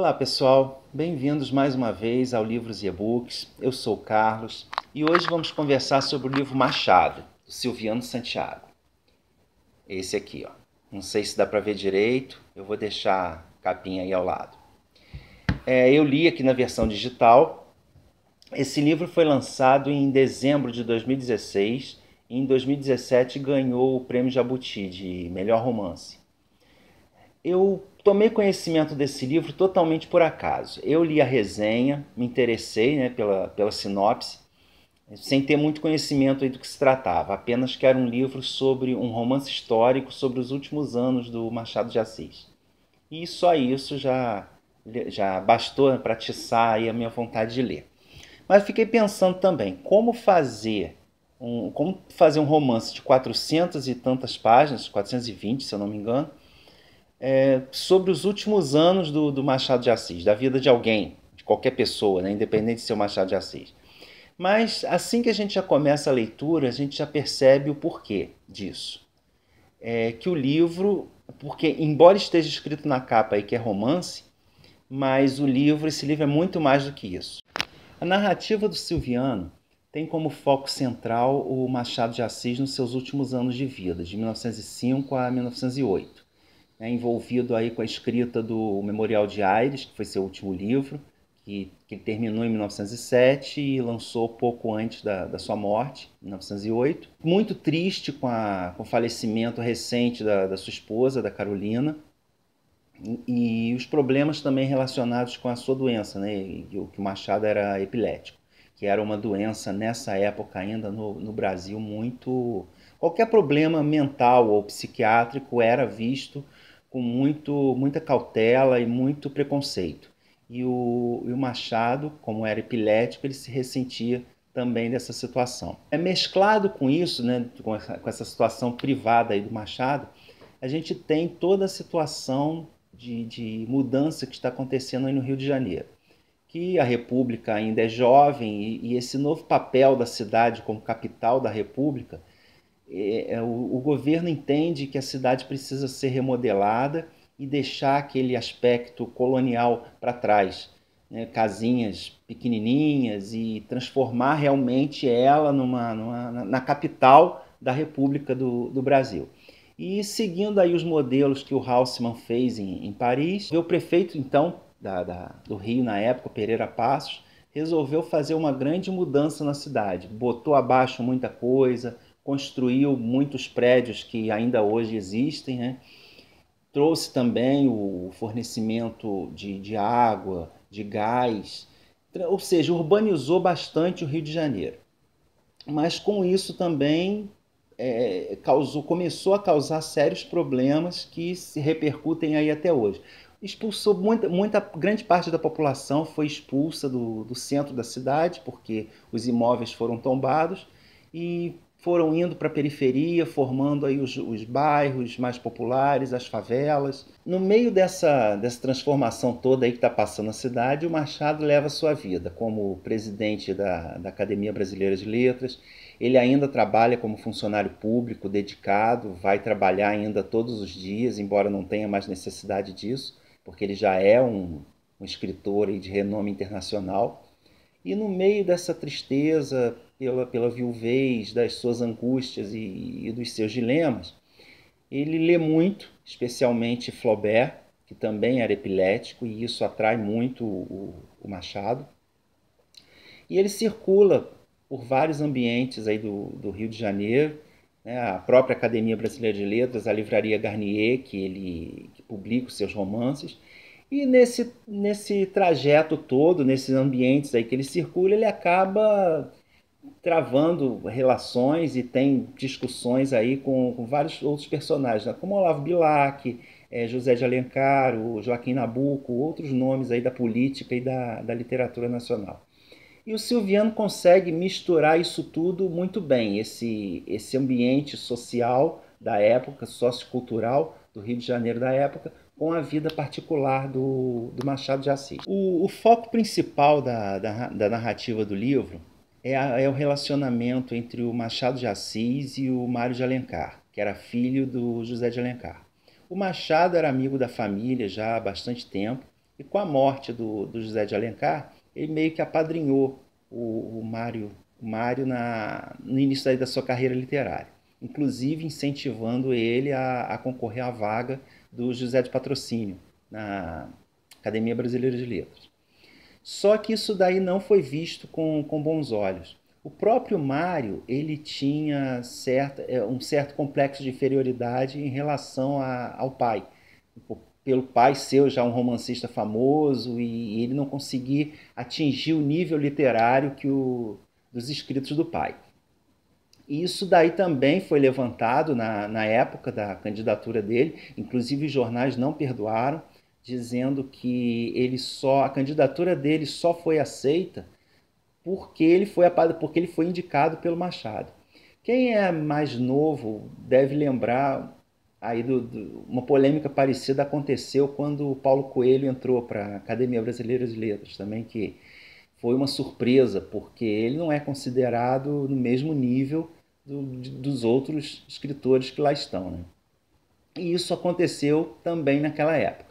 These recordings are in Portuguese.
Olá pessoal, bem-vindos mais uma vez ao Livros e E-Books. Eu sou o Carlos e hoje vamos conversar sobre o livro Machado, do Silviano Santiago. Esse aqui, ó. Não sei se dá para ver direito, eu vou deixar a capinha aí ao lado. Eu li aqui na versão digital. Esse livro foi lançado em dezembro de 2016 e em 2017 ganhou o Prêmio Jabuti de melhor romance. Eu tomei conhecimento desse livro totalmente por acaso. Eu li a resenha, me interessei, pela sinopse, sem ter muito conhecimento aí do que se tratava, apenas que era um livro sobre um romance histórico sobre os últimos anos do Machado de Assis. E só isso já bastou para atiçar aí a minha vontade de ler. Mas fiquei pensando também, como fazer um romance de 400 e tantas páginas, 420 se eu não me engano, sobre os últimos anos do Machado de Assis, da vida de alguém, de qualquer pessoa, né, independente de ser o Machado de Assis. Mas assim que a gente já começa a leitura, a gente já percebe o porquê disso. Que o livro, porque embora esteja escrito na capa aí que é romance, mas esse livro é muito mais do que isso. A narrativa do Silviano tem como foco central o Machado de Assis nos seus últimos anos de vida, de 1905 a 1908. Envolvido aí com a escrita do Memorial de Aires, que foi seu último livro, que terminou em 1907 e lançou pouco antes da sua morte, em 1908. Muito triste com o falecimento recente da sua esposa, da Carolina, e os problemas também relacionados com a sua doença, né? Que o Machado era epilético, que era uma doença nessa época ainda no Brasil muito... Qualquer problema mental ou psiquiátrico era visto com muita cautela e muito preconceito. E o Machado, como era epilético, ele se ressentia também dessa situação. Mesclado com isso, né, com essa situação privada aí do Machado, a gente tem toda a situação de mudança que está acontecendo aí no Rio de Janeiro. Que a República ainda é jovem e esse novo papel da cidade como capital da República, o governo entende que a cidade precisa ser remodelada e deixar aquele aspecto colonial para trás, né? Casinhas pequenininhas, e transformar realmente ela na capital da República do Brasil. E seguindo aí os modelos que o Haussmann fez em Paris, o prefeito então do Rio na época, Pereira Passos, resolveu fazer uma grande mudança na cidade, botou abaixo muita coisa, construiu muitos prédios que ainda hoje existem, né? Trouxe também o fornecimento de água, de gás, ou seja, urbanizou bastante o Rio de Janeiro. Mas com isso também começou a causar sérios problemas que se repercutem aí até hoje. Expulsou grande parte da população, foi expulsa do centro da cidade, porque os imóveis foram tombados, e foram indo para a periferia, formando aí os bairros mais populares, as favelas. No meio dessa transformação toda aí que está passando na cidade, o Machado leva a sua vida como presidente da Academia Brasileira de Letras. Ele ainda trabalha como funcionário público dedicado, vai trabalhar ainda todos os dias, embora não tenha mais necessidade disso, porque ele já é um escritor de renome internacional. E no meio dessa tristeza, pela viuvez, das suas angústias e dos seus dilemas, ele lê muito, especialmente Flaubert, que também era epilético, e isso atrai muito o Machado. E ele circula por vários ambientes aí do Rio de Janeiro, né? A própria Academia Brasileira de Letras, a Livraria Garnier, que publica os seus romances. E nesse trajeto todo, nesses ambientes aí que ele circula, ele acaba travando relações e tem discussões aí com vários outros personagens, né? Como Olavo Bilac, José de Alencar, o Joaquim Nabuco, outros nomes aí da política e da literatura nacional. E o Silviano consegue misturar isso tudo muito bem, esse ambiente social da época, sociocultural do Rio de Janeiro da época, com a vida particular do Machado de Assis. O foco principal da narrativa do livro é o relacionamento entre o Machado de Assis e o Mário de Alencar, que era filho do José de Alencar. O Machado era amigo da família já há bastante tempo, E com a morte do José de Alencar, ele meio que apadrinhou o Mário no início da sua carreira literária, inclusive incentivando ele a concorrer à vaga do José de Patrocínio na Academia Brasileira de Letras. Só que isso daí não foi visto com bons olhos. O próprio Mário, ele tinha um certo complexo de inferioridade em relação ao pai, pelo pai ser já um romancista famoso e ele não conseguir atingir o nível literário dos escritos do pai. E isso daí também foi levantado na época da candidatura dele, inclusive os jornais não perdoaram, dizendo que a candidatura dele só foi aceita porque ele foi indicado pelo Machado. Quem é mais novo deve lembrar aí uma polêmica parecida aconteceu quando o Paulo Coelho entrou para a Academia Brasileira de Letras, também que foi uma surpresa, porque ele não é considerado no mesmo nível dos outros escritores que lá estão, né? E isso aconteceu também naquela época.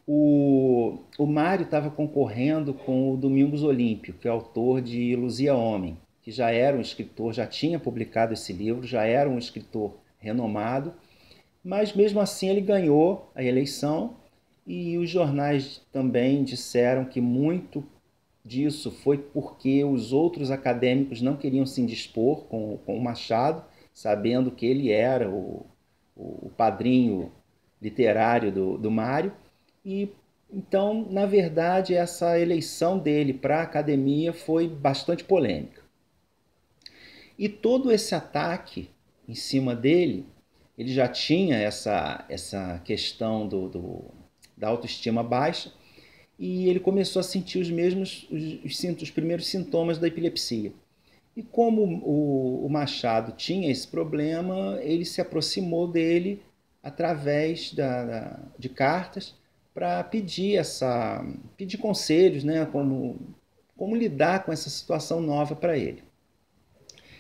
O Mário estava concorrendo com o Domingos Olímpio, que é autor de Luzia Homem, que já era um escritor, já tinha publicado esse livro, já era um escritor renomado, mas mesmo assim ele ganhou a eleição e os jornais também disseram que muito disso foi porque os outros acadêmicos não queriam se indispor com o Machado, sabendo que ele era o padrinho literário do Mário. E então, na verdade, essa eleição dele para a academia foi bastante polêmica. E todo esse ataque em cima dele, ele já tinha essa questão da autoestima baixa e ele começou a sentir os primeiros sintomas da epilepsia. E como o Machado tinha esse problema, ele se aproximou dele através de cartas para pedir conselhos, né, como lidar com essa situação nova para ele.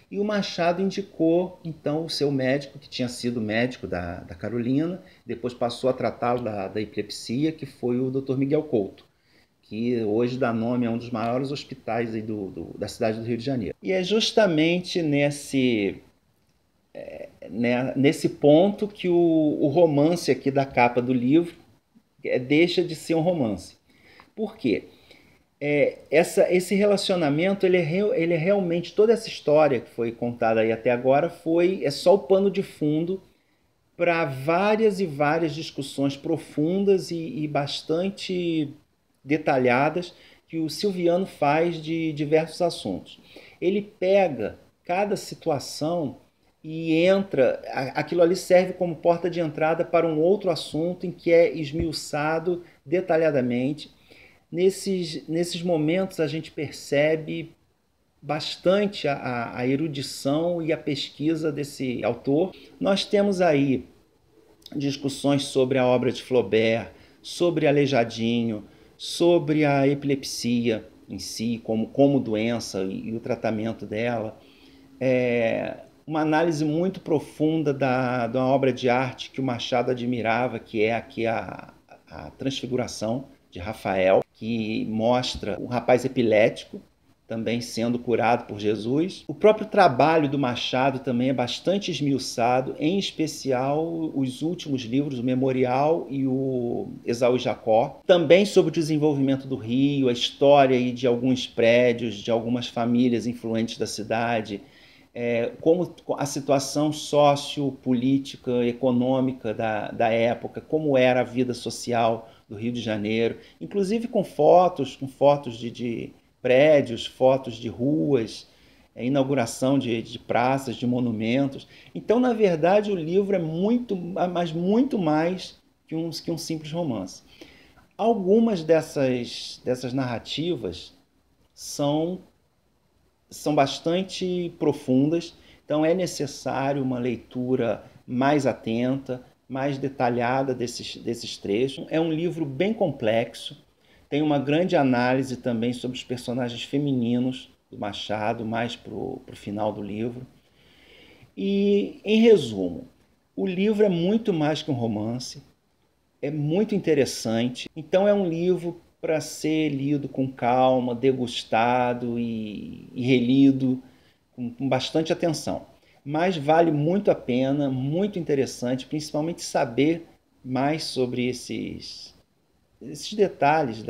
E o Machado indicou, então, o seu médico, que tinha sido médico da Carolina, depois passou a tratá-lo da epilepsia, que foi o Dr. Miguel Couto, que hoje dá nome a um dos maiores hospitais aí da cidade do Rio de Janeiro. E é justamente nesse ponto que o romance aqui da capa do livro deixa de ser um romance. Por quê? Esse relacionamento, ele é realmente, toda essa história que foi contada aí até agora é só o pano de fundo para várias e várias discussões profundas e bastante detalhadas que o Silviano faz de diversos assuntos. Ele pega cada situação e aquilo ali serve como porta de entrada para um outro assunto em que é esmiuçado detalhadamente. Nesses momentos a gente percebe bastante a erudição e a pesquisa desse autor. Nós temos aí discussões sobre a obra de Flaubert, sobre Aleijadinho, sobre a epilepsia em si, como doença e o tratamento dela. Uma análise muito profunda de uma obra de arte que o Machado admirava, que é aqui a Transfiguração, de Rafael, que mostra um rapaz epilético também sendo curado por Jesus. O próprio trabalho do Machado também é bastante esmiuçado, em especial os últimos livros, o Memorial e o Esaú e Jacó. Também sobre o desenvolvimento do Rio, a história de alguns prédios, de algumas famílias influentes da cidade, como a situação sociopolítica, econômica da época, como era a vida social do Rio de Janeiro, inclusive com fotos de prédios, fotos de ruas, inauguração de praças, de monumentos. Então, na verdade, o livro é muito mais que um simples romance. Algumas dessas narrativas são bastante profundas, então é necessário uma leitura mais atenta, mais detalhada desses trechos. É um livro bem complexo, tem uma grande análise também sobre os personagens femininos do Machado, mais para o final do livro. E, em resumo, o livro é muito mais que um romance. é muito interessante. Então é um livro para ser lido com calma, degustado e relido com bastante atenção. Mas vale muito a pena, muito interessante, principalmente saber mais sobre esses detalhes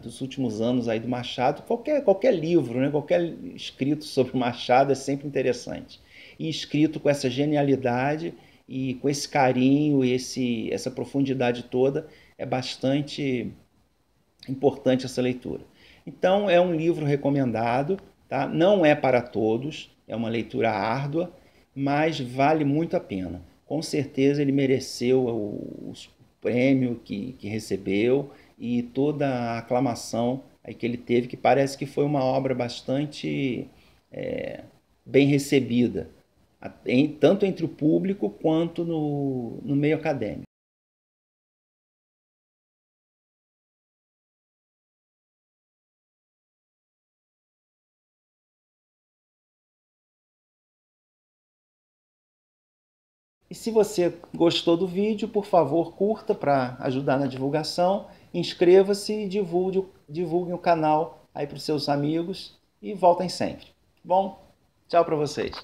dos últimos anos aí do Machado. Qualquer livro, né? Qualquer escrito sobre o Machado é sempre interessante. E escrito com essa genialidade e com esse carinho e essa profundidade toda, é bastante importante essa leitura. Então é um livro recomendado, tá? Não é para todos, é uma leitura árdua, mas vale muito a pena. Com certeza ele mereceu o prêmio que recebeu e toda a aclamação aí que ele teve, que parece que foi uma obra bastante bem recebida, tanto entre o público quanto no meio acadêmico. E se você gostou do vídeo, por favor, curta para ajudar na divulgação, inscreva-se e divulguem o canal aí para os seus amigos e voltem sempre. Bom, tchau para vocês.